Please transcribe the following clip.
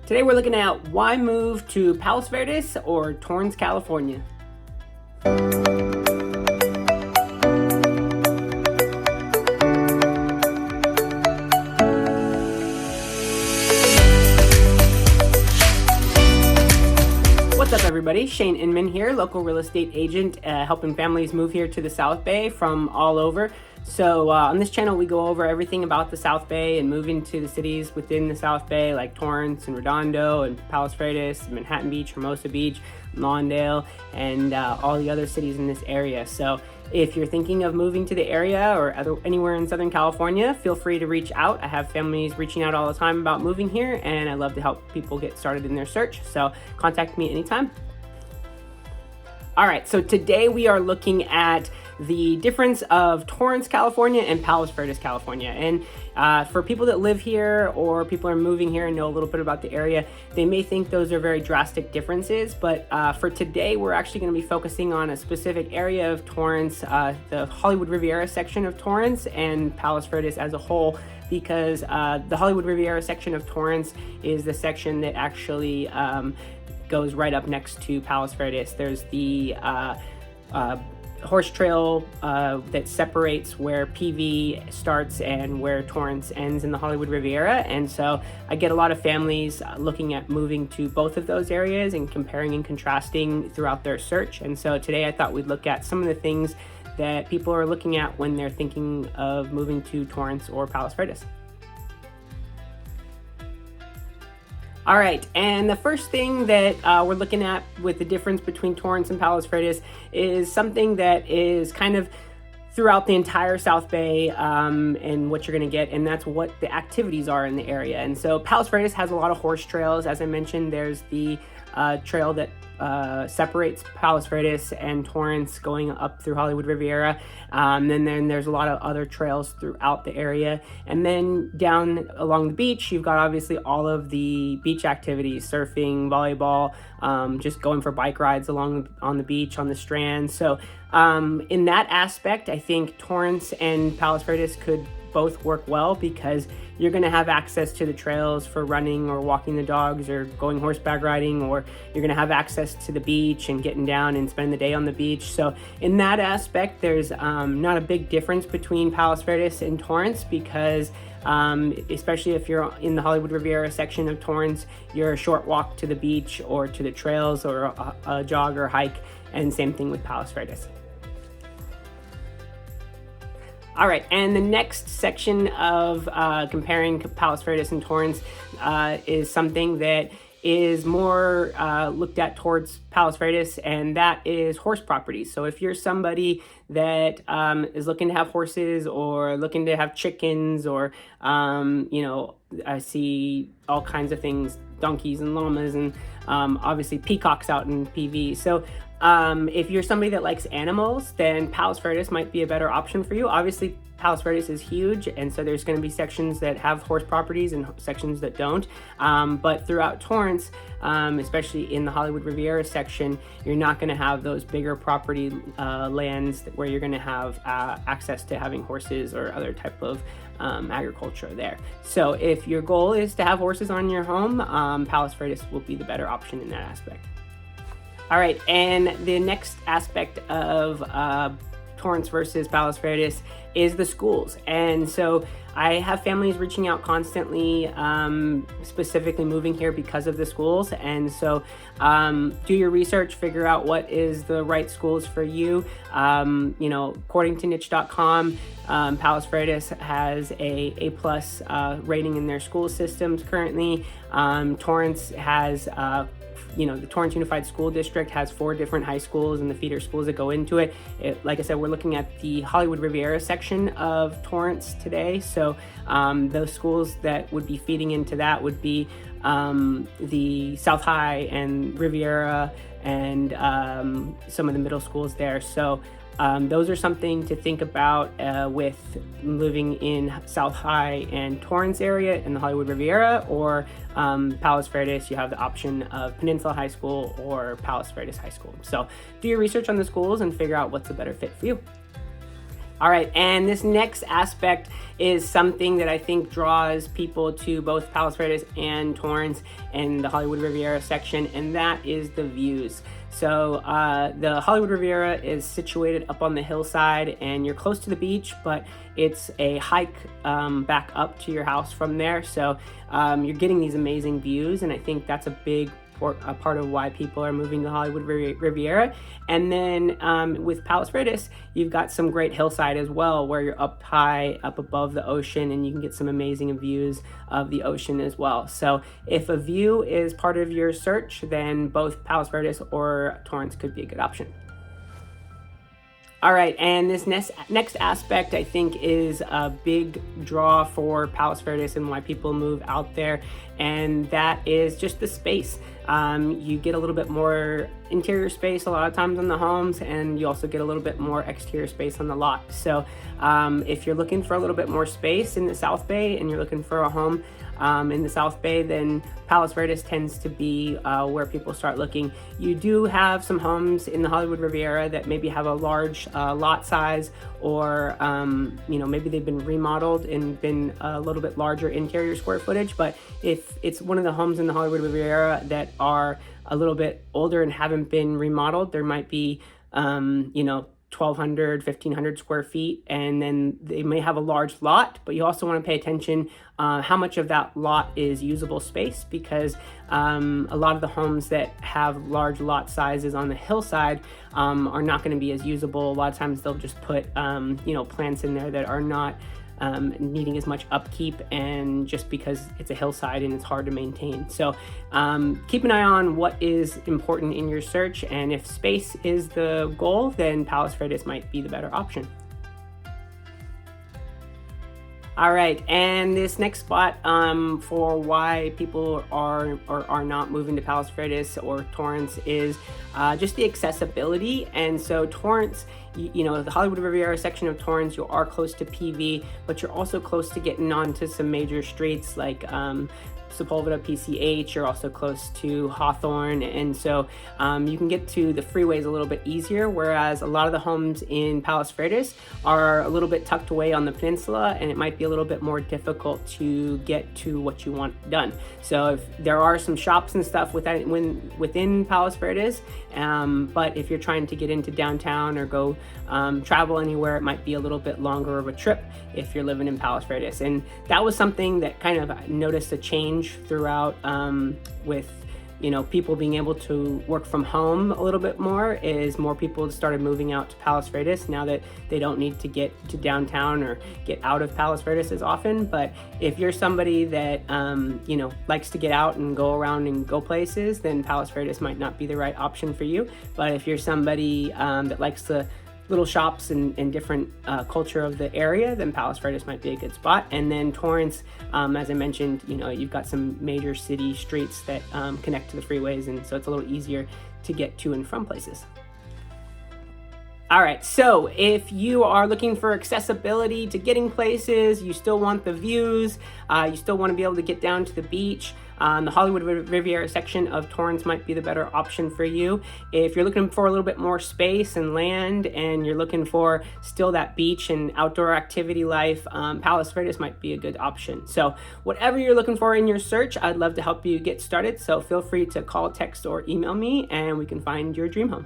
Today we're looking at why move to Palos Verdes or Torrance, California. What's up, everybody? Cheyne Inman here, local real estate agent, helping families move here to the South Bay from all over. So on this channel, we go over everything about the South Bay and moving to the cities within the South Bay, like Torrance and Redondo and Palos Verdes, Manhattan Beach, Hermosa Beach, Lawndale, and all the other cities in this area. So if you're thinking of moving to the area or anywhere in Southern California, feel free to reach out. I have families reaching out all the time about moving here, and I love to help people get started in their search. So contact me anytime. All right, so today we are looking at the difference of Torrance, California and Palos Verdes, California. And for people that live here or people are moving here and know a little bit about the area, they may think those are very drastic differences. But for today, we're actually going to be focusing on a specific area of Torrance, the Hollywood Riviera section of Torrance and Palos Verdes as a whole, because the Hollywood Riviera section of Torrance is the section that actually goes right up next to Palos Verdes. There's the horse trail that separates where PV starts and where Torrance ends in the Hollywood Riviera. And so I get a lot of families looking at moving to both of those areas and comparing and contrasting throughout their search. And so today I thought we'd look at some of the things that people are looking at when they're thinking of moving to Torrance or Palos Verdes. All right, and the first thing that we're looking at with the difference between Torrance and Palos Verdes is something that is kind of throughout the entire South Bay and what you're gonna get, and that's what the activities are in the area. And so Palos Verdes has a lot of horse trails. As I mentioned, there's the trail that separates Palos Verdes and Torrance going up through Hollywood Riviera. Then there's a lot of other trails throughout the area. And then down along the beach, you've got obviously all of the beach activities, surfing, volleyball, just going for bike rides on the beach, on the strand. So in that aspect, I think Torrance and Palos Verdes could both work well because you're going to have access to the trails for running or walking the dogs or going horseback riding, or you're going to have access to the beach and getting down and spending the day on the beach. So in that aspect, there's not a big difference between Palos Verdes and Torrance because especially if you're in the Hollywood Riviera section of Torrance, you're a short walk to the beach or to the trails or a jog or hike, and same thing with Palos Verdes. All right, and the next section of comparing Palos Verdes and Torrance is something that is more looked at towards Palos Verdes, and that is horse properties. So if you're somebody that is looking to have horses or looking to have chickens or, I see all kinds of things, donkeys and llamas and obviously peacocks out in PV. So if you're somebody that likes animals, then Palos Verdes might be a better option for you. Obviously, Palos Verdes is huge, and so there's going to be sections that have horse properties and sections that don't. But throughout Torrance, especially in the Hollywood Riviera section, you're not going to have those bigger property lands where you're going to have access to having horses or other type of agriculture there. So if your goal is to have horses on your home, Palos Verdes will be the better option in that aspect. All right, and the next aspect of Torrance versus Palos Verdes is the schools. And so I have families reaching out constantly, specifically moving here because of the schools. And so do your research, figure out what is the right schools for you. According to niche.com, Palos Verdes has a A+ rating in their school systems currently. Torrance has the Torrance Unified School District has 4 different high schools and the feeder schools that go into it. Like I said, we're looking at the Hollywood Riviera section of Torrance today. So those schools that would be feeding into that would be the South High and Riviera and some of the middle schools there. So those are something to think about with living in South High and Torrance area in the Hollywood Riviera, or Palos Verdes. You have the option of Peninsula High School or Palos Verdes High School. So do your research on the schools and figure out what's a better fit for you. All right, and this next aspect is something that I think draws people to both Palos Verdes and Torrance and the Hollywood Riviera section, and that is the views. So the Hollywood Riviera is situated up on the hillside, and you're close to the beach, but it's a hike back up to your house from there. So you're getting these amazing views, and I think that's a part of why people are moving to Hollywood Riviera. And then with Palos Verdes, you've got some great hillside as well, where you're up high, up above the ocean, and you can get some amazing views of the ocean as well. So if a view is part of your search, then both Palos Verdes or Torrance could be a good option. All right, and this next aspect I think is a big draw for Palos Verdes and why people move out there, and that is just the space. You get a little bit more interior space a lot of times on the homes, and you also get a little bit more exterior space on the lot. So if you're looking for a little bit more space in the South Bay and you're looking for a home in the South Bay, then Palos Verdes tends to be where people start looking. You do have some homes in the Hollywood Riviera that maybe have a large lot size, or maybe they've been remodeled and been a little bit larger interior square footage. But if it's one of the homes in the Hollywood Riviera that are a little bit older and haven't been remodeled, there might be 1,200, 1,500 square feet, and then they may have a large lot, but you also want to pay attention how much of that lot is usable space, because a lot of the homes that have large lot sizes on the hillside are not going to be as usable. A lot of times they'll just put plants in there that are not needing as much upkeep, and just because it's a hillside and it's hard to maintain. So keep an eye on what is important in your search, and if space is the goal, then Palos Verdes might be the better option. All right, and this next spot for why people are or are not moving to Palos Verdes or Torrance is just the accessibility. And so Torrance, the Hollywood Riviera section of Torrance, you are close to PV, but you're also close to getting onto some major streets like Sepulveda, PCH. You're also close to Hawthorne, and so you can get to the freeways a little bit easier, whereas a lot of the homes in Palos Verdes are a little bit tucked away on the peninsula, and it might be a little bit more difficult to get to what you want done. So if there are some shops and stuff within Palos Verdes, but if you're trying to get into downtown or go travel anywhere, it might be a little bit longer of a trip if you're living in Palos Verdes. And that was something that kind of noticed a change throughout with people being able to work from home a little bit more, is more people started moving out to Palos Verdes now that they don't need to get to downtown or get out of Palos Verdes as often. But if you're somebody that likes to get out and go around and go places, then Palos Verdes might not be the right option for you. But if you're somebody that likes the little shops and different culture of the area, then Palos Verdes might be a good spot. And then Torrance, as I mentioned, you've got some major city streets that connect to the freeways, and so it's a little easier to get to and from places. All right, so if you are looking for accessibility to getting places, you still want the views, you still want to be able to get down to the beach, the Hollywood Riviera section of Torrance might be the better option for you. If you're looking for a little bit more space and land, and you're looking for still that beach and outdoor activity life, Palos Verdes might be a good option. So whatever you're looking for in your search, I'd love to help you get started. So feel free to call, text, or email me, and we can find your dream home.